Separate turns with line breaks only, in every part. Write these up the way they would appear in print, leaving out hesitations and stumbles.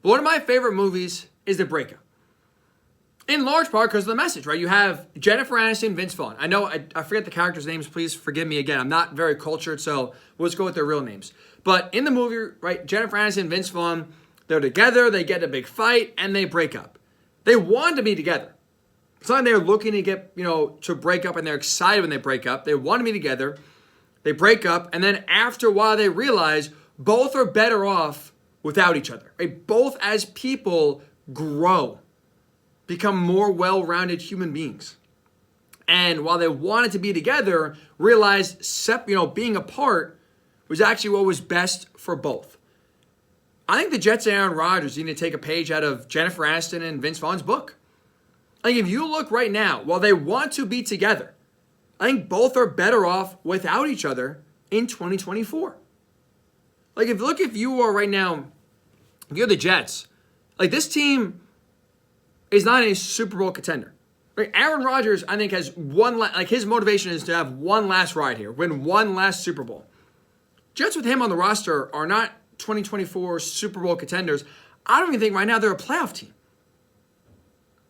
One of my favorite movies is The Breakup. In large part because of the message, right? You have Jennifer Aniston, Vince Vaughn. I know I forget the characters' names. Please forgive me again. I'm not very cultured, so we'll just go with their real names. But in the movie, right, Jennifer Aniston, Vince Vaughn, they're together, they get in a big fight, and they break up. They want to be together. It's not like they're looking to get, to break up, and they're excited when they break up. They want to be together. They break up, and then after a while, they realize both are better off without each other. Right? Both as people grow, become more well-rounded human beings. And while they wanted to be together, realized being apart was actually what was best for both. I think the Jets and Aaron Rodgers need to take a page out of Jennifer Aniston and Vince Vaughn's book. I think if you look right now, while they want to be together, I think both are better off without each other in 2024. If you are right now, if you're the Jets, this team is not a Super Bowl contender. Right? Aaron Rodgers, I think, has his motivation is to have one last ride here, win one last Super Bowl. Jets with him on the roster are not 2024 Super Bowl contenders. I don't even think right now they're a playoff team.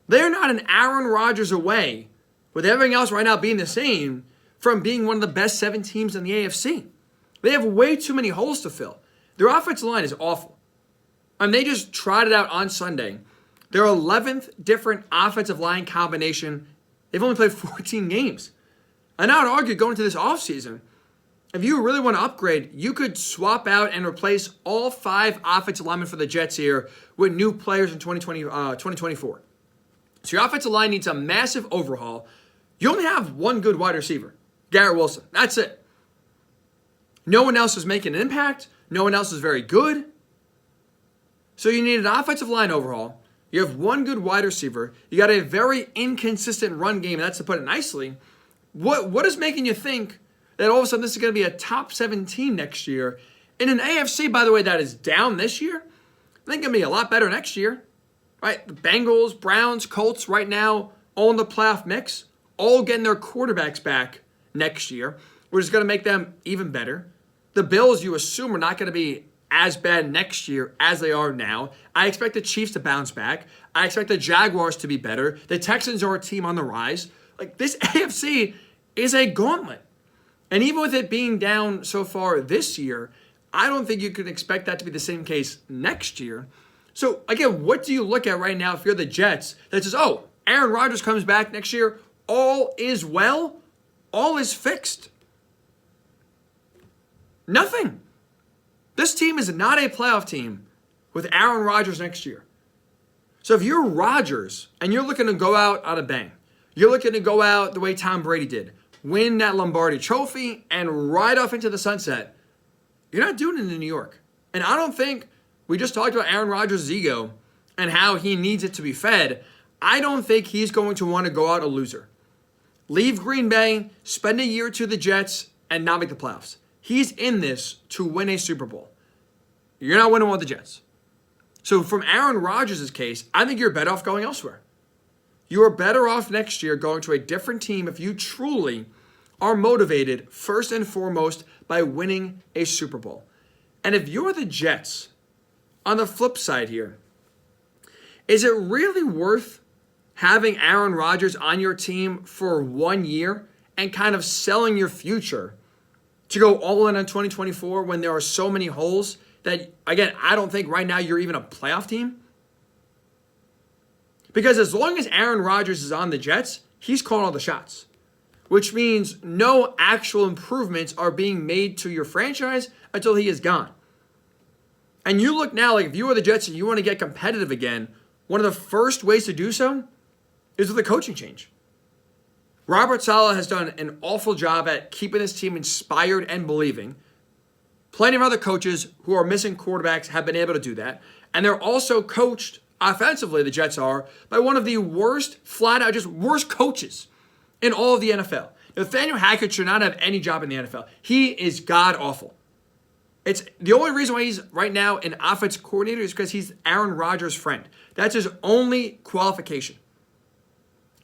They're not an Aaron Rodgers away, with everything else right now being the same, from being one of the best 7 teams in the AFC. They have way too many holes to fill. Their offensive line is awful. They just tried it out on Sunday. Their 11th different offensive line combination. They've only played 14 games. And I would argue going into this offseason, if you really want to upgrade, you could swap out and replace all 5 offensive linemen for the Jets here with new players in 2024. So your offensive line needs a massive overhaul. You only have one good wide receiver, Garrett Wilson. That's it. No one else is making an impact. No one else is very good. So you need an offensive line overhaul. You have one good wide receiver. You got a very inconsistent run game. That's to put it nicely. What is making you think that all of a sudden this is going to be a top 7 team next year? In an AFC, by the way, that is down this year, I think it's going to be a lot better next year. Right? The Bengals, Browns, Colts right now all in the playoff mix, all getting their quarterbacks back next year, which is going to make them even better. The Bills, you assume, are not going to be as bad next year as they are now. I expect the Chiefs to bounce back. I expect the Jaguars to be better. The Texans are a team on the rise. This AFC is a gauntlet. And even with it being down so far this year, I don't think you can expect that to be the same case next year. So, again, what do you look at right now if you're the Jets that says, oh, Aaron Rodgers comes back next year, all is well, all is fixed? Nothing. This team is not a playoff team with Aaron Rodgers next year. So if you're Rodgers and you're looking to go out on a bang, you're looking to go out the way Tom Brady did, win that Lombardi trophy and ride off into the sunset, you're not doing it in New York. And I don't think, we just talked about Aaron Rodgers' ego and how he needs it to be fed. I don't think he's going to want to go out a loser. Leave Green Bay, spend a year to the Jets, and not make the playoffs. He's in this to win a Super Bowl. You're not winning with the Jets. So from Aaron Rodgers' case, I think you're better off going elsewhere. You are better off next year going to a different team if you truly are motivated first and foremost by winning a Super Bowl. And if you're the Jets, on the flip side here, is it really worth having Aaron Rodgers on your team for 1 year and kind of selling your future to go all in on 2024 when there are so many holes that, again, I don't think right now you're even a playoff team? Because as long as Aaron Rodgers is on the Jets, he's calling all the shots, which means no actual improvements are being made to your franchise until he is gone. And you look now, if you are the Jets and you want to get competitive again, one of the first ways to do so is with a coaching change. Robert Saleh has done an awful job at keeping his team inspired and believing. Plenty of other coaches who are missing quarterbacks have been able to do that. And they're also coached offensively, the Jets are, by one of the worst, flat out, just worst coaches in all of the NFL. Nathaniel Hackett should not have any job in the NFL. He is god-awful. It's the only reason why he's right now an offensive coordinator is because he's Aaron Rodgers' friend. That's his only qualification.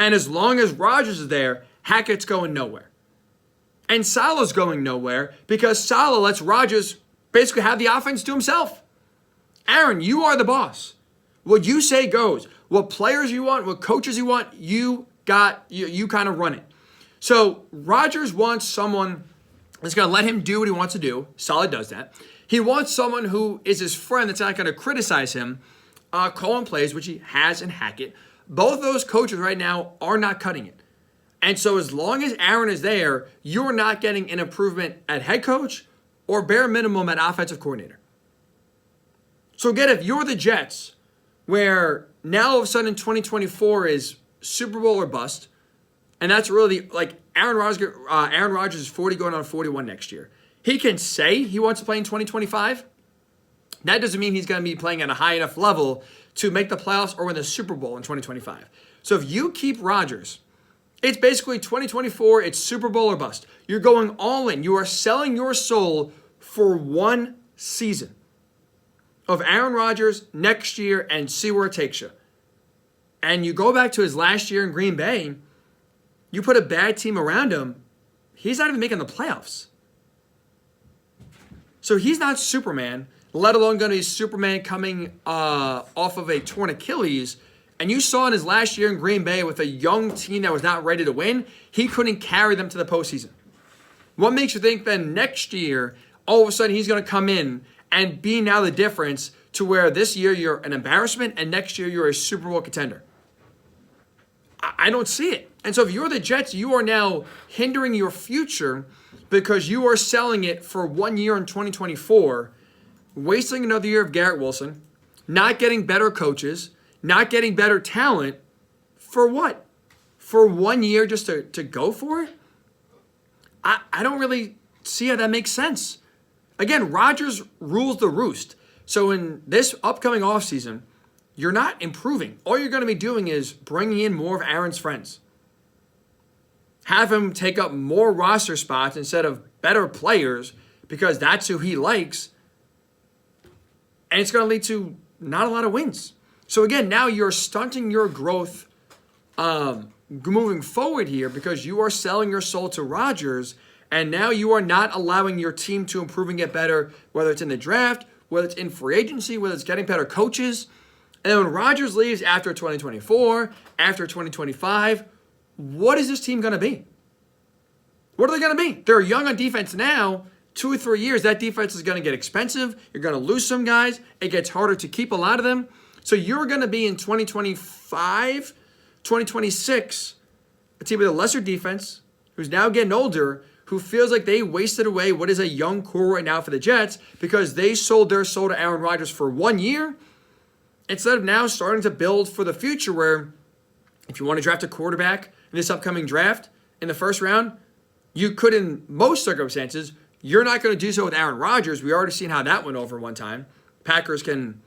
And as long as Rodgers is there, Hackett's going nowhere. And Saleh's going nowhere because Saleh lets Rodgers basically have the offense to himself. Aaron, you are the boss. What you say goes. What players you want, what coaches you want, you kind of run it. So Rodgers wants someone that's going to let him do what he wants to do. Solid does that. He wants someone who is his friend that's not going to criticize him, calling plays, which he has in Hackett. Both those coaches right now are not cutting it. And so as long as Aaron is there, you're not getting an improvement at head coach or bare minimum at offensive coordinator. So again, if you're the Jets, where now all of a sudden 2024 is Super Bowl or bust, and that's really like Aaron Rodgers is 40 going on 41 next year. He can say he wants to play in 2025. That doesn't mean he's going to be playing at a high enough level to make the playoffs or win the Super Bowl in 2025. So if you keep Rodgers, it's basically 2024, it's Super Bowl or bust. You're going all in. You are selling your soul for one season of Aaron Rodgers next year and see where it takes you. And you go back to his last year in Green Bay, you put a bad team around him, he's not even making the playoffs. So he's not Superman, let alone going to be Superman coming off of a torn Achilles. And you saw in his last year in Green Bay with a young team that was not ready to win, he couldn't carry them to the postseason. What makes you think then next year, all of a sudden he's going to come in and be now the difference to where this year you're an embarrassment and next year you're a Super Bowl contender? I don't see it. And so if you're the Jets, you are now hindering your future because you are selling it for 1 year in 2024, wasting another year of Garrett Wilson, not getting better coaches, not getting better talent. For what? For 1 year just to go for it? I don't really see how that makes sense. Again, Rodgers rules the roost. So in this upcoming offseason, you're not improving. All you're going to be doing is bringing in more of Aaron's friends. Have him take up more roster spots instead of better players because that's who he likes. And it's going to lead to not a lot of wins. So again, now you're stunting your growth moving forward here because you are selling your soul to Rodgers, and now you are not allowing your team to improve and get better, whether it's in the draft, whether it's in free agency, whether it's getting better coaches. And then when Rodgers leaves after 2024, after 2025, what is this team going to be? What are they going to be? They're young on defense now. 2 or 3 years, that defense is going to get expensive. You're going to lose some guys. It gets harder to keep a lot of them. So you're going to be in 2025, 2026, a team with a lesser defense who's now getting older, who feels like they wasted away what is a young core right now for the Jets because they sold their soul to Aaron Rodgers for 1 year instead of now starting to build for the future where if you want to draft a quarterback in this upcoming draft in the first round, you could in most circumstances. You're not going to do so with Aaron Rodgers. We already seen how that went over one time. Packers can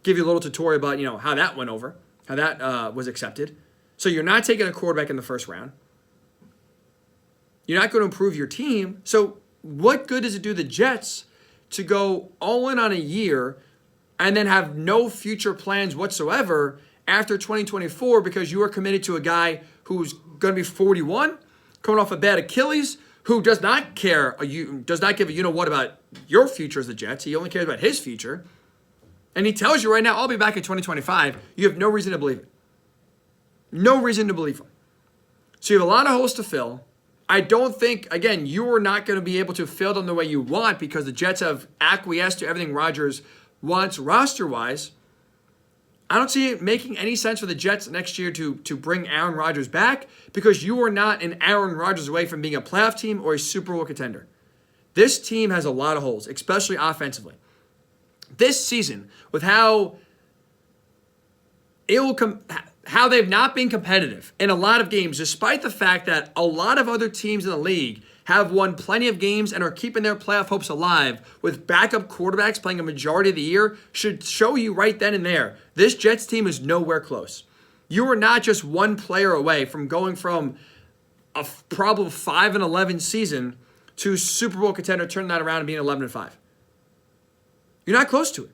give you a little tutorial about, how that went over, how that was accepted. So you're not taking a quarterback in the first round. You're not going to improve your team. So what good does it do the Jets to go all in on a year and then have no future plans whatsoever after 2024 because you are committed to a guy who's going to be 41, coming off a bad Achilles, who does not care, does not give a you-know-what about your future as the Jets. He only cares about his future. And he tells you right now, I'll be back in 2025. You have no reason to believe it. No reason to believe him. So you have a lot of holes to fill. I don't think, again, you are not going to be able to fill them the way you want because the Jets have acquiesced to everything Rodgers wants roster-wise. I don't see it making any sense for the Jets next year to bring Aaron Rodgers back because you are not an Aaron Rodgers away from being a playoff team or a Super Bowl contender. This team has a lot of holes, especially offensively. This season, with how they've not been competitive in a lot of games, despite the fact that a lot of other teams in the league have won plenty of games and are keeping their playoff hopes alive with backup quarterbacks playing a majority of the year, should show you right then and there, this Jets team is nowhere close. You are not just one player away from going from a probable 5-11 season to Super Bowl contender, turning that around and being 11-5. You're not close to it.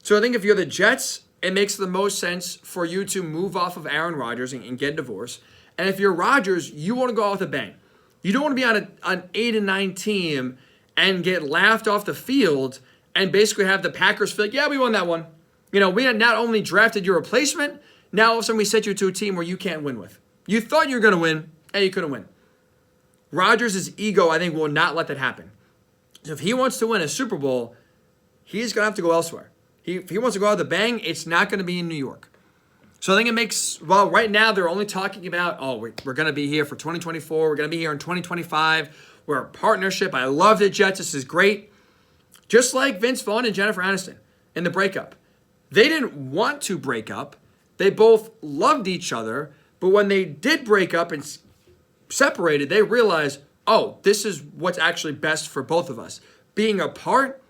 So I think if you're the Jets, it makes the most sense for you to move off of Aaron Rodgers and get a divorce. And if you're Rodgers, you want to go out with a bang. You don't want to be on an 8-9 team and get laughed off the field and basically have the Packers feel like, yeah, we won that one. We had not only drafted your replacement, now all of a sudden we set you to a team where you can't win with. You thought you were going to win, and you couldn't win. Rodgers' ego, I think, will not let that happen. So if he wants to win a Super Bowl, he's going to have to go elsewhere. If he wants to go out with a bang, it's not going to be in New York. So I think it makes, well, right now they're only talking about, we're going to be here for 2024. We're going to be here in 2025. We're a partnership. I love the Jets. This is great. Just like Vince Vaughn and Jennifer Aniston in the breakup. They didn't want to break up. They both loved each other. But when they did break up and separated, they realized, this is what's actually best for both of us. Being apart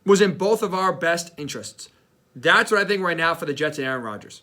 was in both of our best interests. That's what I think right now for the Jets and Aaron Rodgers.